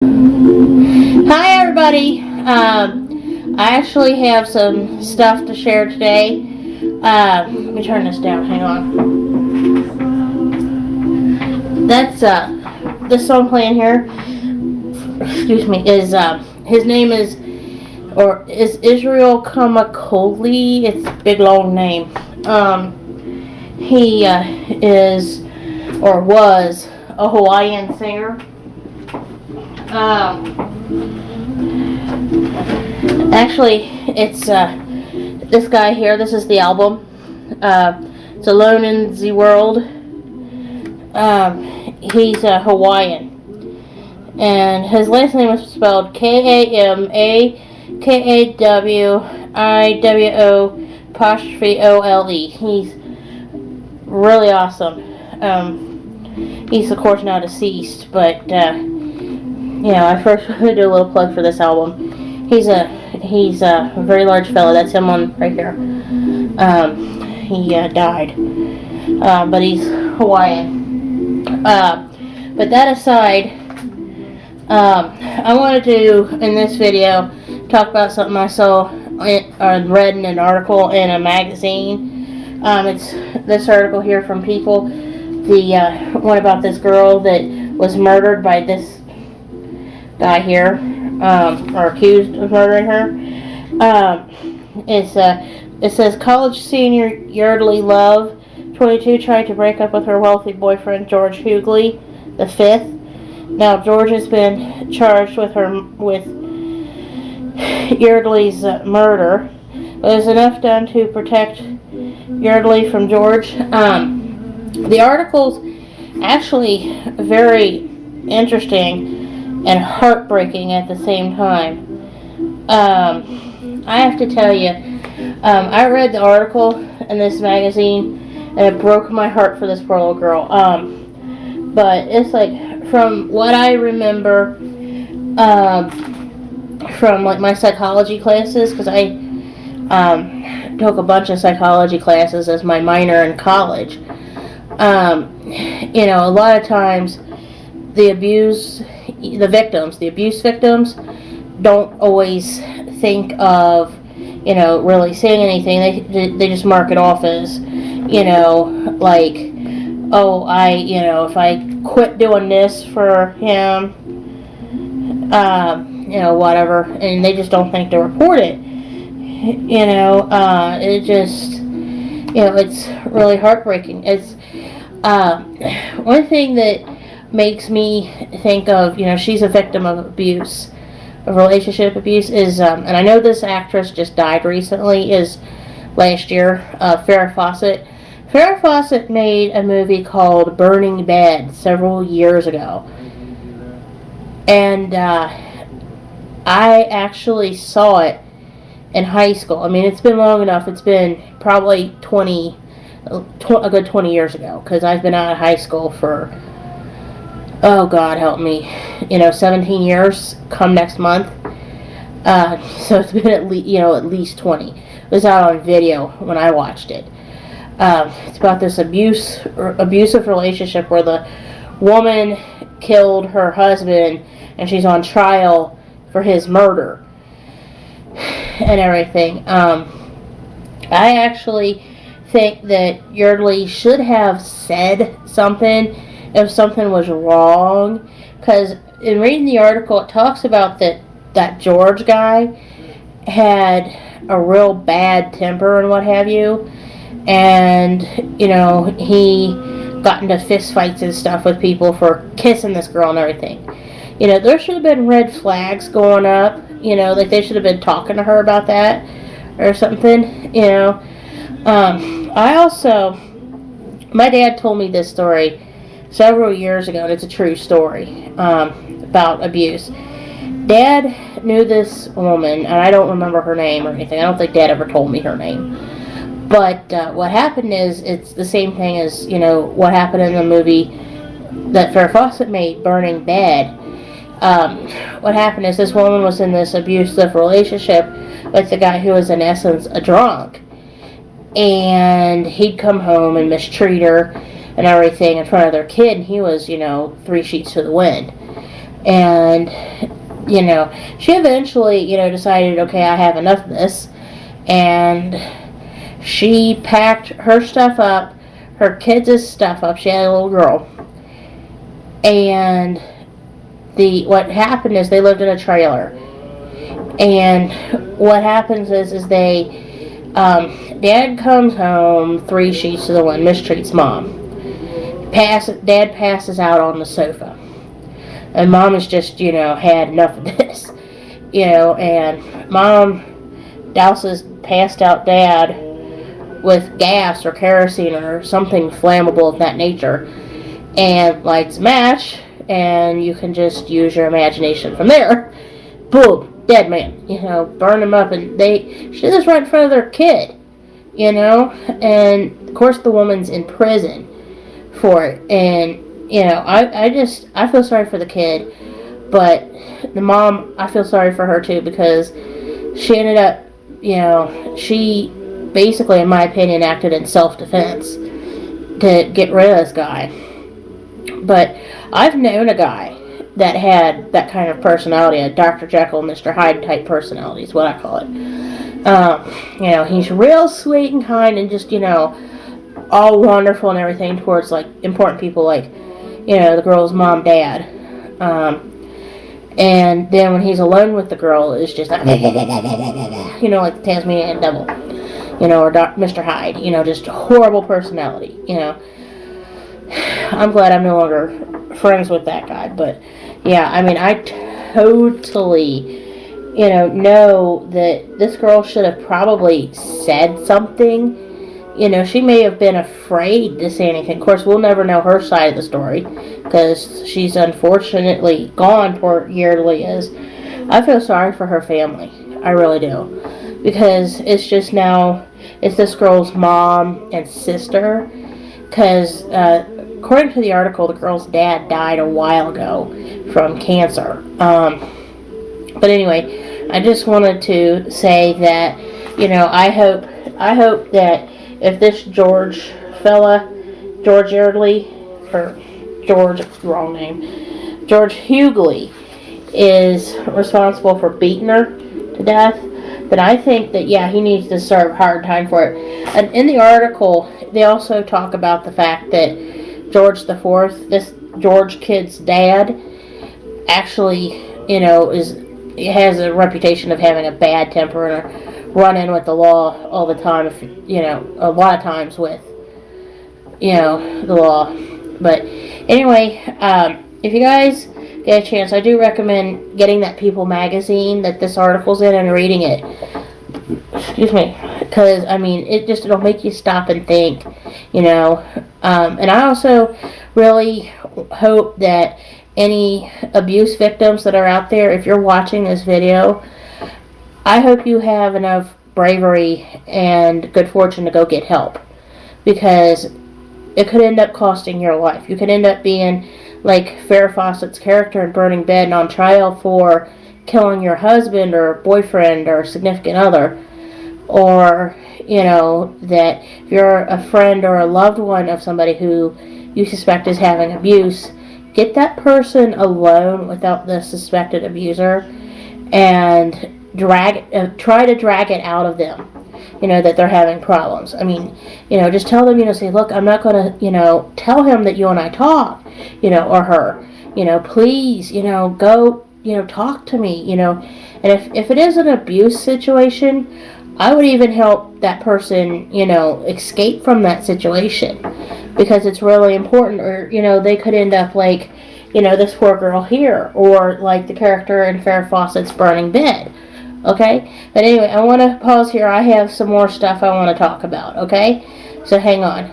Hi everybody. I actually have some stuff to share today. Let me turn this down. Hang on. That's this song playing here. Excuse me. Is his name is Israel Kamakawiwo'ole. It's a big long name. He is or was a Hawaiian singer. Actually, it's this guy here. This is the album. It's Alone in the World. He's a Hawaiian, and his last name is spelled Kamakawiwo'ole. He's really awesome. He's of course now deceased, but I first want to do a little plug for this album. He's a very large fellow. That's him on right here. He died, but he's Hawaiian. But that aside, I wanted to in this video talk about something I saw or read in an article in a magazine. It's this article here from People. The one about this girl that was murdered by this guy here, or accused of murdering her. It says college senior Yeardley Love, 22, tried to break up with her wealthy boyfriend George Huguely V. Now George has been charged with Yeardley's murder. There's enough done to protect Yeardley from George. The article's actually very interesting and heartbreaking at the same time. I have to tell you, I read the article in this magazine and it broke my heart for this poor little girl. But it's like, from what I remember from like my psychology classes, because I took a bunch of psychology classes as my minor in college. A lot of times the abuse victims don't always think of, really saying anything. They just mark it off as, like, oh, if I quit doing this for him, whatever, and they just don't think to report it. It just, it's really heartbreaking. It's one thing that makes me think of, she's a victim of abuse, of relationship abuse, is, and I know this actress just died recently, is last year, Farrah Fawcett. Farrah Fawcett made a movie called Burning Bed several years ago. And I actually saw it in high school. I mean, it's been long enough. It's been probably a good 20 years ago, because I've been out of high school for, oh God help me, 17 years come next month. So it's been at least 20. It was out on video when I watched it. It's about this abusive relationship where the woman killed her husband and she's on trial for his murder and everything. I actually think that Yeardley should have said something if something was wrong, because in reading the article it talks about that George guy had a real bad temper and what have you, and he got into fist fights and stuff with people for kissing this girl and everything. There should have been red flags going up, like they should have been talking to her about that or something. My dad told me this story several years ago, and it's a true story, about abuse. Dad knew this woman, and I don't remember her name or anything. I don't think Dad ever told me her name. But what happened is, it's the same thing as, what happened in the movie that Farrah Fawcett made, Burning Bed. What happened is, this woman was in this abusive relationship with the guy who was in essence a drunk. And he'd come home and mistreat her and everything in front of their kid, and he was, 3 sheets to the wind. And, she eventually, decided, okay, I have enough of this. And she packed her stuff up, her kids' stuff up. She had a little girl. And what happened is they lived in a trailer. And what happens is Dad comes home, 3 sheets to the wind, mistreats Mom. Dad passes out on the sofa. And Mom has just, had enough of this. And Mom douses passed out Dad with gas or kerosene or something flammable of that nature, and lights a match, and you can just use your imagination from there. Boom, dead man. Burn him up, and she did this right in front of their kid. And of course the woman's in prison for it, and I feel sorry for the kid, but the mom, I feel sorry for her too, because she ended up, she basically, in my opinion, acted in self-defense to get rid of this guy. But I've known a guy that had that kind of personality, a Dr. Jekyll, Mr. Hyde type personality is what I call it. He's real sweet and kind and just, all wonderful and everything towards, like, important people, like, the girl's mom, dad. And then when he's alone with the girl, it's just like, like the Tasmanian devil, or Mr. Hyde, just horrible personality, I'm glad I'm no longer friends with that guy, but, yeah, I mean, I totally, know that this girl should have probably said something. She may have been afraid to say anything. Of course, we'll never know her side of the story, because she's unfortunately gone, poor Yeardley is. I feel sorry for her family. I really do. Because it's just now, it's this girl's mom and sister. Because, according to the article, the girl's dad died a while ago from cancer. But anyway, I just wanted to say that, I hope that if this George Yeardley, or George, wrong name, George Huguely is responsible for beating her to death, then I think that, yeah, he needs to serve hard time for it. And in the article, they also talk about the fact that George the Fourth, this George kid's dad, actually, has a reputation of having a bad temper and a run-in with the law all the time, a lot of times with, the law. But anyway, if you guys get a chance, I do recommend getting that People magazine that this article's in and reading it. Excuse me. Because, I mean, it'll make you stop and think, and I also really hope that any abuse victims that are out there, if you're watching this video, I hope you have enough bravery and good fortune to go get help, because it could end up costing your life. You could end up being like Farrah Fawcett's character in Burning Bed and on trial for killing your husband or boyfriend or significant other, or that if you're a friend or a loved one of somebody who you suspect is having abuse, get that person alone without the suspected abuser and try to drag it out of them, that they're having problems. I mean, just tell them, say, look, I'm not going to, tell him that you and I talk, or her, please, go, talk to me, and if it is an abuse situation, I would even help that person, escape from that situation, because it's really important, or, they could end up like, this poor girl here, or like the character in Farrah Fawcett's Burning Bed. Okay? But anyway, I want to pause here. I have some more stuff I want to talk about. Okay? So hang on.